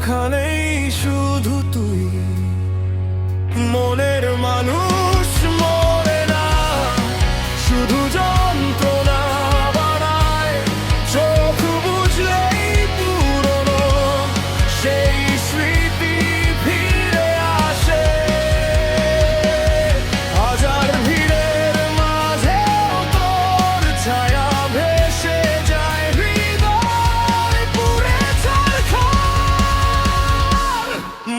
ওখানেই শুধু তুই। মনের মানুষ মরে না, শুধু যন্ত্রণা বাড়ায়। চোখ বুঝলেই পুরনো সেই স্মৃতি ফিরে আসে। হাজার ভিড়ের মাঝেও তোর ছায়া ভেসে যায়, হৃদয় পুড়ে ছারখার।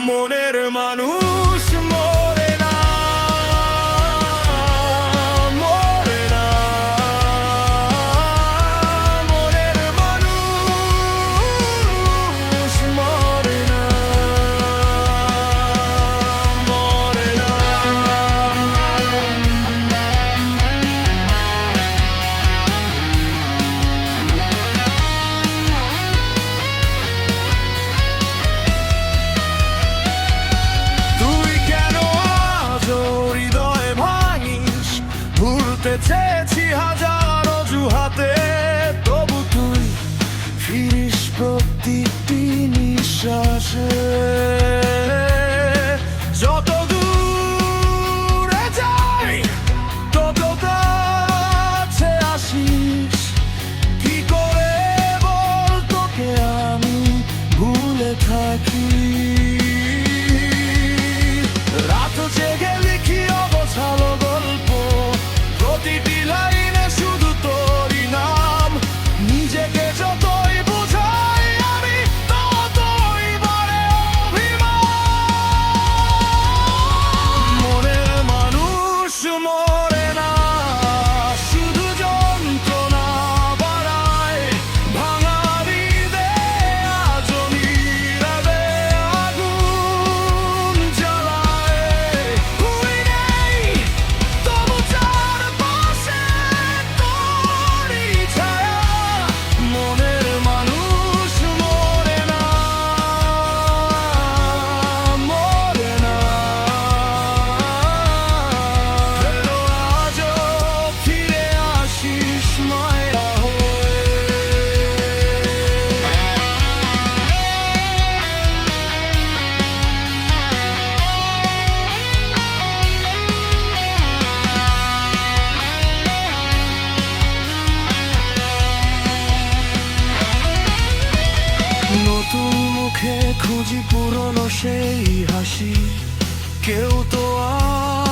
মনের মানুষ মরে না, মরে না। মনের মানুষ মরে না, মরে না। তুই কেন আজও হৃদয় ভাঙিস? ভুলতে চেয়েছি হাজার অজুহাতে, তবু তুই ফিরিস প্রতিটি নিঃশ্বাসে। যত দূরে যাই তত কাছে আসিস। কি করে বল তোকে আমি ভুলে থাকি? রাত জেগে লিখি অগোছালো গল্প, প্রতিটি লাইনে শুধু তোরই নাম। নিজেকে যতই বুঝাই আমি, ততই বাড়ে অভিমান। মনের মানুষ মরে না, শুধু যন্ত্রণা বাড়ায়। ভাঙা হৃদয়ে আজও নীরবে আগুন জ্বালায়। তুই নেই তবু চারপাশে তোরই ছায়া। মনের মানুষ মরে না, মরে না। ফেরো আজও ফিরে আসিস মায়া হয়ে। নতুন মুখে খুঁজি পুরনো সেই হাসি, কেউ তো আর